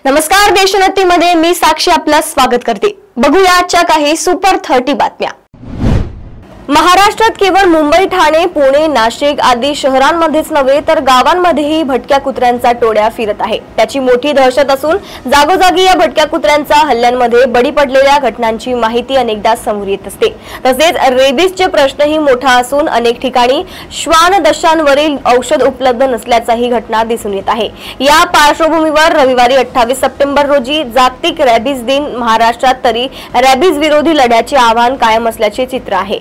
नमस्कार, देशोन्नतीमध्ये मी साक्षी आपलं स्वागत करते। बघूया आजच्या काही सुपर 30 बातम्या। महाराष्ट्रात केवळ मुंबई, ठाणे, पुणे, नाशिक आदी शहरांमध्येच नव्हे तर गावांमध्येही भटक्या कुत्र्यांचा टोळ्या फिरत आहे। त्याची मोठी दहशत असून जागोजागी या भटक्या कुत्र्यांचा हल्ल्यांमध्ये बळी पडलेल्या घटनांची माहिती अनेकदा समोर येत असते। तसेच रेबीजचे प्रश्नही मोठा असून अनेक ठिकाणी श्वानदशांवरील औषध उपलब्ध नसल्याचाही घटना दिसून येत आहे। या पार्श्वभूमीवर रविवारी 28 सप्टेंबर रोजी जागतिक रॅबीज दिन महाराष्ट्रात तरी रॅबीज विरोधी लढ्याचे आव्हान कायम असल्याचे चित्र आहे।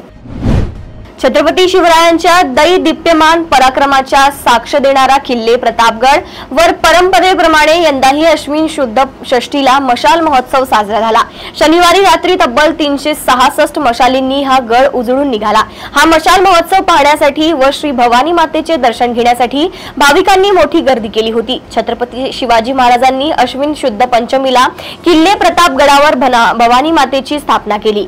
छत्रपती शिवरायांच्या दैदिप्यमान पराक्रमाच्या साक्ष देणारा किल्ले प्रतापगड वर परंपरेप्रमाणे यंदाही अश्विन शुद्ध षष्ठीला मशाल महोत्सव साजरा झाला। शनिवारी रात्री तब्बल 366 मशालींनी हा गड उजळून निघाला। हा मशाल महोत्सव पाहण्यासाठी व श्री भवानी मातेचे दर्शन घेण्यासाठी भाविकांनी मोठी गर्दी केली होती। छत्रपती शिवाजी महाराजांनी अश्विन शुद्ध पंचमीला किल्ले प्रतापगडावर भवानी मातेची स्थापना केली।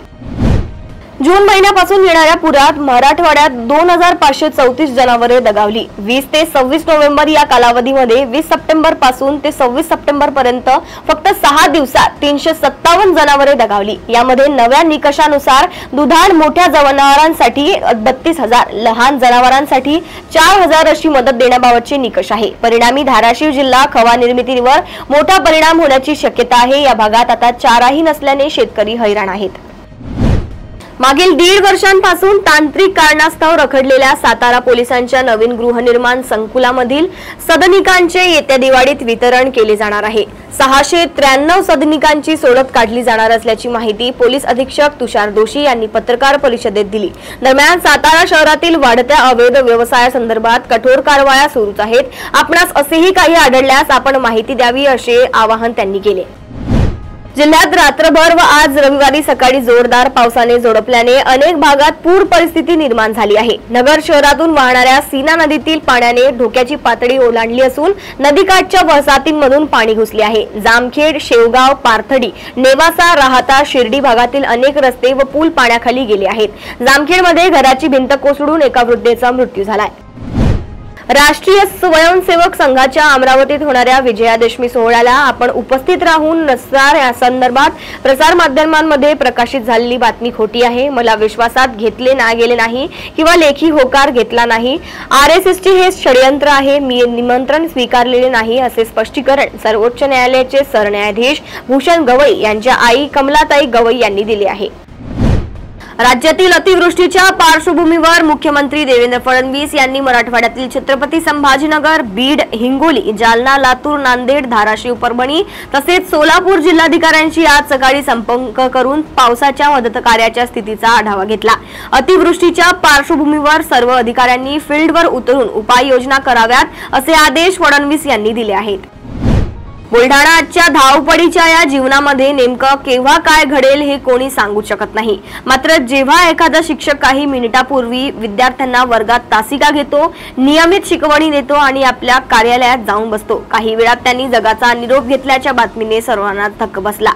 जून महिन्यापासून येणाऱ्या पुरात मराठवाड्यात 2534 जनावरे दगावली। 20 ते 26 नोव्हेंबर या कालावधीमध्ये 20 सप्टेंबर पासून ते 26 सप्टेंबर पर्यंत फक्त 6 दिवसात 357 जनावरे दगावली। यामध्ये नव्या निकषानुसार दुधाळ मोठ्या जनावरांसाठी 32,000, लहान जनावरांसाठी 4,000 अशी मदत देण्याबाबतचे निकष आहे। परिणामी धाराशिव जिल्हा खवा निर्मितीवर मोठा परिणाम होण्याची शक्यता आहे। या भागात आता चाराही नसल्याने शेतकरी हैराण आहेत। मागील 1.5 वर्षांपासून तांत्रिक कारणास्तव रखडलेल्या सातारा पोलिसांच्या नवीन गृहनिर्माण संकुलामधील सदनिकांचे येत्या दिवाळीत वितरण केले जाणार आहे। 693 सदनिकांची सोडत काढली जाणार असल्याची माहिती पोलीस अधीक्षक तुषार दोशी यांनी पत्रकार परिषदेत दिली। दरम्यान सातारा शहरातील वाढत्या अवैध व्यवसायासंदर्भात कठोर कारवाया सुरूच आहेत। आपणास असेही काही आढळल्यास आपण माहिती द्यावी असे आवाहन त्यांनी केले। जिल्ह्यात रात्रभर व आज रविवारी सकाळी जोरदार पावसाने झोडपल्याने अनेक भागात पूर परिस्थिती निर्माण झाली आहे। नगर शहरातून वाहणाऱ्या सीना नदीतील पाण्याने धोक्याची पातळी ओलांडली असून नदीकाठच्या वसाहतींमधून पाणी घुसले आहे। जामखेड, शेवगाव, पारथडी, नेवासा, राहता, शिर्डी भागातील अनेक रस्ते व पूल पाण्याखाली गेले आहेत। जामखेडमध्ये घराची भिंत कोसळून एका वृद्धेचा मृत्यू झालाय। राष्ट्रीय स्वयंसेवक संघाच्या अमरावतीत होणाऱ्या विजयादशमी सोहळ्याला आपण उपस्थित राहून नसणार या संदर्भात प्रसार माध्यमांमध्ये प्रकाशित झालेली बातमी खोटी आहे। मला विश्वासात घेतले गेले नाही किंवा लेखी होकार घेतला नाही। RSSचे हे षडयंत्र आहे। मी निमंत्रण स्वीकारलेले नाही असे स्पष्टीकरण सर्वोच्च न्यायालयाचे सरन्यायाधीश भूषण गवई यांच्या आई कमलाताई गवई यांनी दिले आहे। राज्यातील अतिवृष्टीच्या पार्श्वभूमीवर मुख्यमंत्री देवेंद्र फडणवीस यांनी मराठवाड्यातील छत्रपती संभाजीनगर, बीड, हिंगोली, जालना, लातूर, नांदेड, धाराशिव, परभणी तसेच सोलापूर जिल्हाधिकाऱ्यांशी आज सकाळी संपर्क करून पावसाच्या मदत कार्याच्या स्थितीचा आढावा घेतला। अतिवृष्टीच्या पार्श्वभूमीवर सर्व अधिकाऱ्यांनी फील्डवर उतरून उपाययोजना कराव्यात असे आदेश फडणवीस यांनी दिले आहेत। बुलढाणा आजच्या धावपळीच्या या जीवनामध्ये नेमकं केव्हा काय घडेल हे कोणी सांगू शकत नाही। मात्र जेव्हा एखादा शिक्षक काही मिनिटापूर्वी विद्यार्थ्यांना वर्गात तासिका घेतो, नियमित शिकवणी देतो आणि आपल्या कार्यालयात जाऊन बसतो, काही वेळात त्यांनी जगाचा निरोप घेतल्याच्या बातमीने सर्वांना धक्क बसला।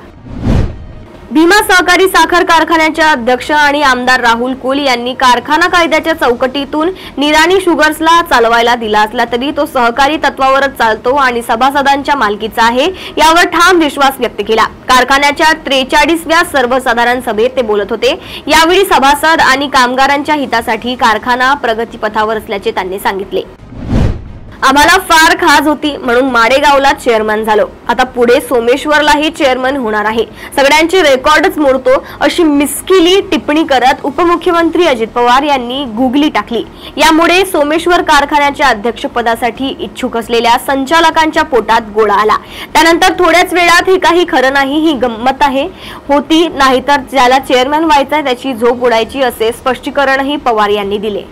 भीमा सहकारी साखर कारखान्याच्या अध्यक्ष आणि आमदार राहुल कुल यांनी कारखाना कायद्याच्या चौकटीतून निराणी शुगर्सला चालवायला दिला असला तरी तो सहकारी तत्वावरच चालतो आणि सभासदांच्या मालकीचा आहे यावर ठाम विश्वास व्यक्त केला। कारखान्याच्या 43व्या सर्वसाधारण सभेत ते बोलत होते। यावेळी सभासद आणि कामगारांच्या हितासाठी कारखाना प्रगतीपथावर असल्याचे त्यांनी सांगितले। आम्हाला फार खाज होती म्हणून माडेगावला चेअरमन झालो, आता पुढे सोमेश्वरलाही चेअरमन होणार आहे, सगळ्यांचे रेकॉर्डच मोडतो अशी मिस्किली टिप्पणी करत उपमुख्यमंत्री अजित पवार यांनी गुगली टाकली। यामुळे सोमेश्वर कारखान्याच्या अध्यक्षपदासाठी इच्छुक असलेल्या संचालकांच्या पोटात गोळा आला। त्यानंतर थोड्याच वेळात हे काही खरं नाही, ही गंमत आहे होती, नाहीतर ज्याला चेअरमन व्हायचा त्याची झोप उडायची असे स्पष्टीकरणही पवार यांनी दिले।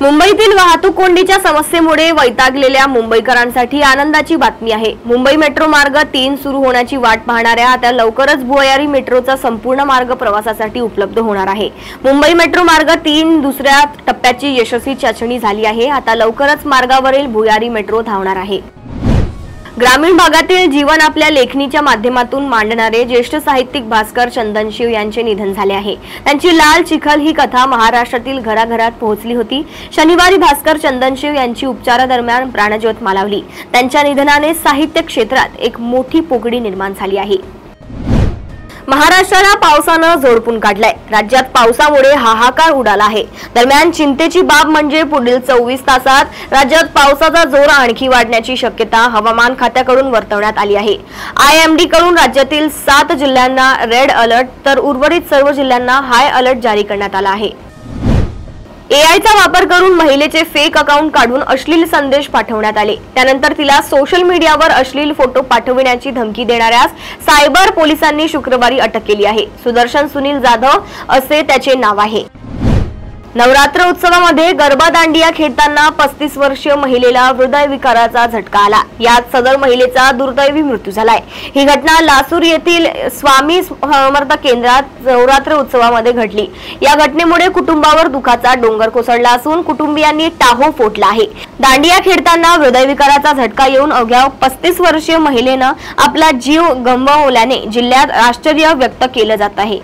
मुंबईतील वाहतूक कोंडीच्या समस्येमुळे वैतागलेल्या मुंबईकरांसाठी आनंदाची बातमी आहे। मुंबई मेट्रो मार्ग 3 सुरू होण्याची वाट पाहणाऱ्या आता लवकरच भुयारी मेट्रोचा संपूर्ण मार्ग प्रवासासाठी उपलब्ध होणार आहे। मुंबई मेट्रो मार्ग 3 दुसऱ्या टप्प्याची यशस्वी चाचणी झाली आहे। आता लवकरच मार्गावरील भुयारी मेट्रो धावणार आहे। ग्रामीण भागातील जीवन आपल्या लेखणीच्या माध्यमातून मांडणारे ज्येष्ठ साहित्यिक भास्कर चंदनशिव यांचे निधन झाले आहे। त्यांची लाल चिखल ही कथा महाराष्ट्रातील घराघरात पोहोचली होती। शनिवारी भास्कर चंदनशिव यांची उपचारादरम्यान प्राणज्योत मालवली। त्यांच्या निधनाने साहित्य क्षेत्रात एक मोठी पोकळी निर्माण झाली आहे। महाराष्ट्राला पावसानं झोडपून काढलाय। राज्यात पावसामुळे हाहाकार उडाला आहे। दरम्यान चिंतेची बाब म्हणजे पुढील 24 तासात राज्यात पावसाचा जोर आणखी वाढण्याची शक्यता हवामान खात्याकडून वर्तवण्यात आली आहे। IMD कडून राज्यातील 7 जिल्ह्यांना रेड अलर्ट तर उर्वरित सर्व जिल्ह्यांना हाय अलर्ट जारी करण्यात आला आहे। AIचा वापर करून महिलेचे फेक अकाउंट काढून अश्लील संदेश पाठवण्यात आले। त्यानंतर तिला सोशल मीडियावर अश्लील फोटो पाठविण्याची धमकी देणाऱ्यास सायबर पोलिसांनी शुक्रवारी अटक केली आहे। सुदर्शन सुनील जाधव असे त्याचे नाव आहे। नवरात्र उत्सवामध्ये गरबा दांडिया खेळताना 35 वर्षीय महिलेला हृदयविकाराचा झटका आला। यात सदर महिलेचा दुर्दैवी मृत्यू झालाय। ही घटना लासूर येथील स्वामी समर्थ केंद्रात नवरात्र उत्सवामध्ये घडली। या घटनेमुळे कुटुंबावर दुखाचा डोंगर कोसळला असून कुटुंबियांनी टाहो फोडला आहे। दांडिया खेळताना हृदयविकाराचा झटका येऊन अवघ्या 35 वर्षीय महिलेनं आपला जीव गमावल्याने जिल्ह्यात आश्चर्य व्यक्त केलं जात आहे।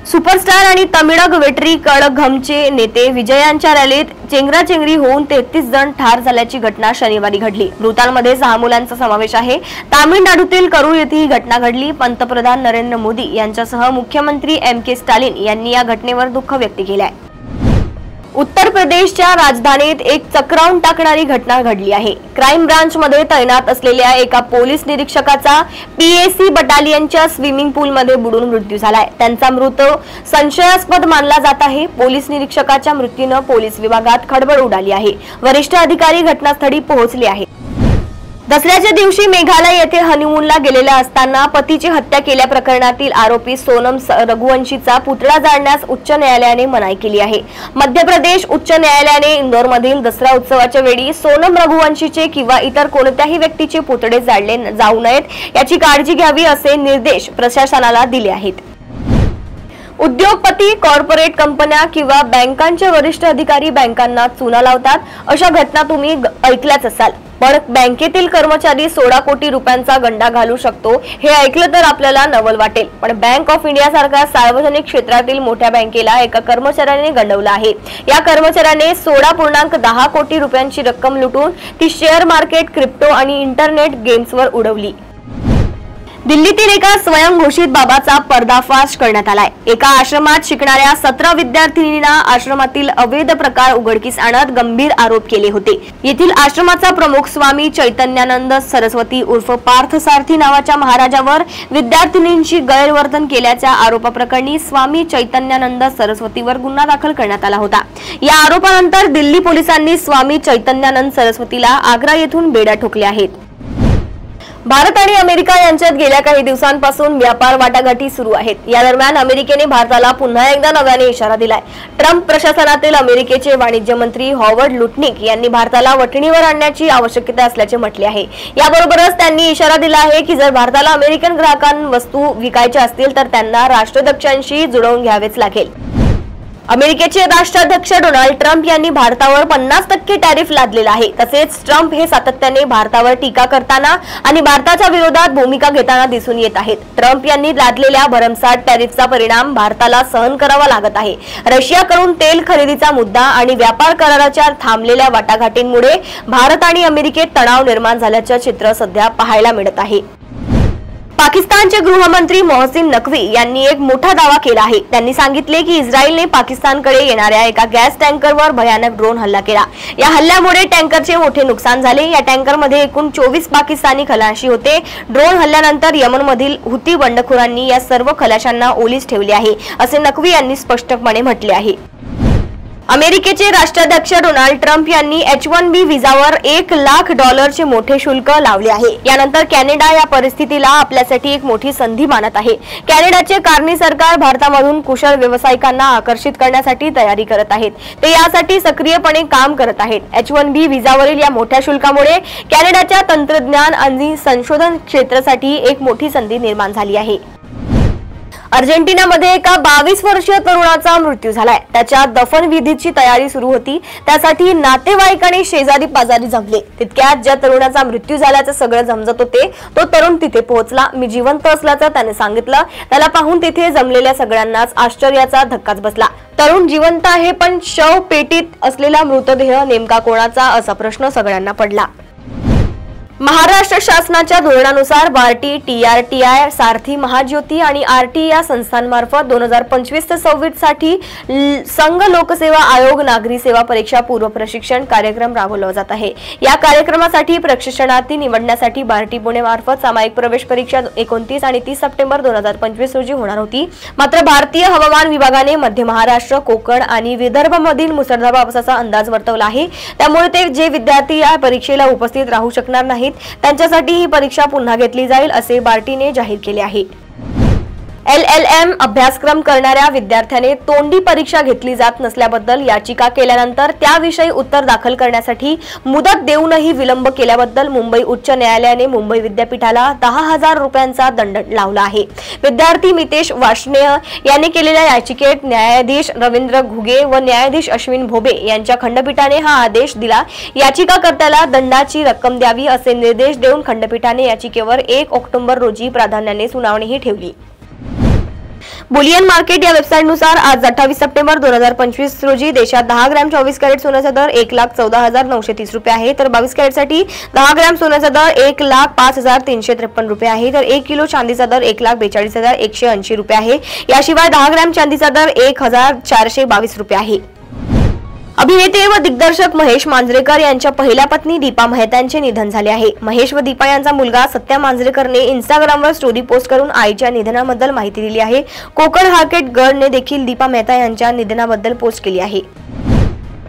सुपरस्टार आणि तमिळग वेट्री कळघमचे नेते विजयांच्या रॅलीत चेंगराचेंगरी होऊन 33 जण ठार झाल्याची घटना शनिवारी घडली। मृतांमध्ये 6 मुलांचा समावेश आहे। तामिळनाडूतील करूर येथे ही घटना घडली। पंतप्रधान नरेंद्र मोदी यांच्यासह मुख्यमंत्री MK स्टॅलिन यांनी या घटनेवर दुःख व्यक्त केले आहे। उत्तर प्रदेशच्या राजधानीत एक चक्रावून टाकणारी घटना घडली आहे। क्राईम ब्रांच मध्ये तैनात असलेल्या एका पोलीस निरीक्षकाचा PAC बटालियनच्या स्विमिंग पूलमध्ये बुडून मृत्यू झालाय। त्यांचा मृत्यू संशयास्पद मानला जात आहे। पोलीस निरीक्षकाच्या मृत्यूने पोलीस विभागात खळबळ उडाली आहे। वरिष्ठ अधिकारी घटनास्थळी पोहोचले आहेत। दसऱ्याच्या दिवशी मेघालय येथे हनीमूनला गेलेल्या असताना पतीची हत्या केल्या प्रकरणातील आरोपी सोनम रघुवंशीचा पुतळा जाळण्यास उच्च न्यायालयाने मनाई केली आहे। मध्य प्रदेश उच्च न्यायालयाने इंदोरमधील दसरा उत्सवाच्या वेळी सोनम रघुवंशीचे किंवा इतर कोणत्याही व्यक्तीचे पुतळे जाळले जाऊ नयेत याची काळजी घ्यावी असे निर्देश प्रशासनाला दिले आहेत। उद्योगपती, कॉर्पोरेट कंपन्या किंवा बँकांचे वरिष्ठ अधिकारी बँकांना चुना लावतात अशा घटना तुम्ही ऐकल्याच असाल। पण बँकेतील कर्मचारी 16 कोटी रुपयांचा गंडा घालू शकतो हे ऐकलं तर आपल्याला नवल वाटेल। पण बँक ऑफ इंडिया सारख्या सार्वजनिक क्षेत्रातील मोठ्या बँकेला एका कर्मचाऱ्याने गंडवलं आहे। या कर्मचाऱ्याने 16.10 कोटी रुपयांची रक्कम लुटून ती शेअर मार्केट, क्रिप्टो आणि इंटरनेट गेम्सवर उडवली। दिल्लीतील एका स्वयंघोषित बाबाचा पर्दाफाश करण्यात आलाय। एका आश्रमात शिकणाऱ्या 17 विद्यार्थिनींना आश्रमातील अवैध प्रकार उघडकीस आणत गंभीर आरोप केले होते। येथील आश्रमाचा प्रमुख स्वामी चैतन्यानंद सरस्वती उर्फ पार्थ सारथी नावाच्या महाराजावर विद्यार्थिनींची गैरवर्तन केल्याच्या आरोपाप्रकरणी स्वामी चैतन्यानंद सरस्वतीवर गुन्हा दाखल करण्यात आला होता। या आरोपानंतर दिल्ली पोलिसांनी स्वामी चैतन्यानंद सरस्वतीला आग्रा येथून बेड्या ठोकल्या आहेत। भारत आणि अमेरिका यांच्यात गेल्या काही दिवसांपासून व्यापार वाटाघाटी सुरू आहेत। या दरम्यान अमेरिकेने भारताला पुन्हा एकदा नव्याने इशारा दिलाय। ट्रम्प प्रशासनातील अमेरिकेचे वाणिज्य मंत्री हॉवर्ड लुटनिक यांनी भारताला वठणीवर आणण्याची आवश्यकता असल्याचे म्हटले आहे। याबरोबरच त्यांनी इशारा दिला आहे की जर भारताला अमेरिकन ग्राहकांना वस्तू विकायच्या असतील तर त्यांना राष्ट्राध्यक्षांशी जुळवून घ्यावेच लागेल। अमेरिकेचे राष्ट्राध्यक्ष डोनाल्ड ट्रम्प यांनी भारतावर 50% टॅरिफ लादलेला आहे। तसेच ट्रम्प हे सातत्याने भारतावर टीका करताना आणि भारताच्या विरोधात भूमिका घेताना दिसून येत आहेत। ट्रम्प यांनी लादलेल्या भरमसाठ टॅरिफचा परिणाम भारताला सहन करावा लागत आहे। रशियाकडून तेल खरेदीचा मुद्दा आणि व्यापार कराराच्या थांबलेल्या वाटाघाटींमुळे भारत आणि अमेरिकेत तणाव निर्माण झाल्याचे चित्र सध्या पाहायला मिळत आहे। पाकिस्तानचे गृहमंत्री मोहसिन नकवी यांनी एक मोठा दावा केला आहे। त्यांनी सांगितले की इस्रायलने पाकिस्तानकडे येणाऱ्या एका गॅस टँकरवर भयानक ड्रोन हल्ला केला। या हल्ल्यामुळे टँकरचे मोठे नुकसान झाले। या टँकरमध्ये एकूण 24 पाकिस्तानी खलाशी होते। ड्रोन हल्ल्यानंतर यमनमधील हुती बंडखोरांनी या सर्व खलाशांना ओलीस ठेवले आहे असे नकवी यांनी स्पष्टपणे म्हटले आहे। अमेरिकेचे राष्ट्राध्यक्ष डोनाल्ड ट्रम्प यांनी H-1B व्हिसावर $1 लाख मोठे शुल्क लावले आहे। यानंतर कॅनडा या परिस्थितीला आपल्यासाठी एक मोठी संधी मानत आहे। कॅनडाचे कार्नी सरकार भारतामधून कुशल व्यावसायिकांना आकर्षित करण्यासाठी तयारी करत आहेत। ते यासाठी सक्रियपणे काम करत आहेत। H-1B व्हिसावरील या मोठ्या शुल्कामुळे कॅनडाच्या तंत्रज्ञान आणि संशोधन क्षेत्रासाठी एक मोठी संधी निर्माण झाली आहे। अर्जेंटिनामध्ये एका 22 वर्षीय तरुणाचा मृत्यू झालाय। त्याच्या दफनविधीची तयारी सुरू होती, त्यासाठी नातेवाईक आणि शेजारी पाजारी जमले। तितक्यात ज्या तरुणाचा मृत्यू झाल्याचं सगळं समजत होते, तो तरुण तिथे पोहोचला। मी जिवंत असल्याचं त्याने सांगितलं। त्याला पाहून तिथे जमलेल्या सगळ्यांनाच आश्चर्याचा धक्काच बसला। तरुण जिवंत आहे, पण शव पेटीत असलेला मृतदेह नेमका कोणाचा असा प्रश्न सगळ्यांना पडला। महाराष्ट्र शासनाच्या धोरणानुसार बार्टी, TRTI, सारथी, महाज्योती आणि RT या संस्थांमार्फत 2025 ते 26 साठी संघ लोकसेवा आयोग नागरी सेवा परीक्षा पूर्व प्रशिक्षण कार्यक्रम राबवला जात आहे। या कार्यक्रमासाठी प्रशिक्षणार्थी निवडण्यासाठी बार्टी पुणे मार्फत सामायिक प्रवेश परीक्षा 29 आणि 30 सप्टेंबर 2025 रोजी होणार होती। मात्र भारतीय हवामान विभागाने मध्य महाराष्ट्र, कोकण आणि विदर्भमधील मुसळधार पावसाचा अंदाज वर्तवला आहे। त्यामुळे ते जे विद्यार्थी या परीक्षेला उपस्थित राहू शकणार नाहीत, त्यांच्यासाठी ही परीक्षा पुन्हा घेतली जाईल असे बार्टीने जाहीर केले आहे। LLM अभ्यासक्रम करणाऱ्या विद्यार्थ्याने तोंडी परीक्षा घेतली जात नसल्याबद्दल याचिका केल्यानंतर त्याविषयी उत्तर दाखल करण्यासाठी मुदत देऊनही विलंब केल्याबद्दल मुंबई उच्च न्यायालयाने मुंबई विद्यापीठाला 10,000 रुपयांचा दंड लावला आहे। विद्यार्थी मितेश वार्ष्णेय यांनी केलेल्या याचिकेत न्यायाधीश रवींद्र घुगे व न्यायाधीश अश्विन भोबे यांच्या खंडपीठाने हा आदेश दिला। याचिकाकर्त्याला दंडाची रक्कम द्यावी असे निर्देश देऊन खंडपीठाने याचिकेवर 1 ऑक्टोबर रोजी प्राधान्याने सुनावणीही ठेवली। बुलियन मार्केट या वेबसाईटनुसार आज 28 सप्टेंबर 2025 रोजी देशात 10 ग्रॅम 24 कॅरेट सोन्याचा दर 1,14,930 रुपये आहे, तर 22 कॅरेटसाठी 10 ग्रॅम सोन्याचा दर 1,05,353 रुपये आहे, तर 1 किलो चांदीचा दर 1,42,180 रुपये आहे। याशिवाय 10 ग्रॅम चांदीचा दर 1,422 रुपये आहे। अभिनेते व दिग्दर्शक महेश मांजरेकर यांच्या पहिल्या पत्नी दीपा मेहतांचे निधन झाले आहे। महेश व दीपा यांचा मुलगा सत्या मांजरेकरने इंस्टाग्रामवर स्टोरी पोस्ट करून आईच्या निधनाबद्दल माहिती दिली आहे। कोकण हार्केट गर्लने देखील दीपा मेहता यांच्या निधनाबद्दल पोस्ट केली आहे।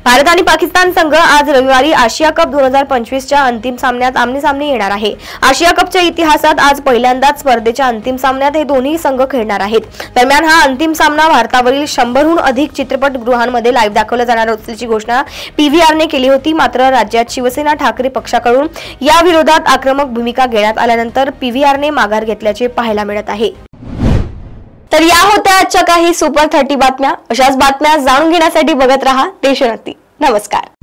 भारत आणि पाकिस्तान संघ आज रविवारी आशिया कप 2025च्या अंतिम सामन्यात आमनेसामने येणार आहे। आशिया कपच्या इतिहासात आज पहिल्यांदाच स्पर्धेच्या अंतिम सामन्यात हे दोन्ही संघ खेळणार आहेत। दरम्यान हा अंतिम सामना भारतावरील 100हून अधिक चित्रपटगृहांमध्ये लाईव्ह दाखवला जाणार असल्याची घोषणा PVRने केली होती। मात्र राज्यात शिवसेना ठाकरे पक्षाकडून या विरोधात आक्रमक भूमिका घेण्यात आल्यानंतर PVRने माघार घेतल्याचे पाहायला मिळत आहे। तर या होत्या आजच्या काही सुपर 30 बातम्या। अशाच बातम्या जाणून घेण्यासाठी बघत रहा देशोन्नती। नमस्कार।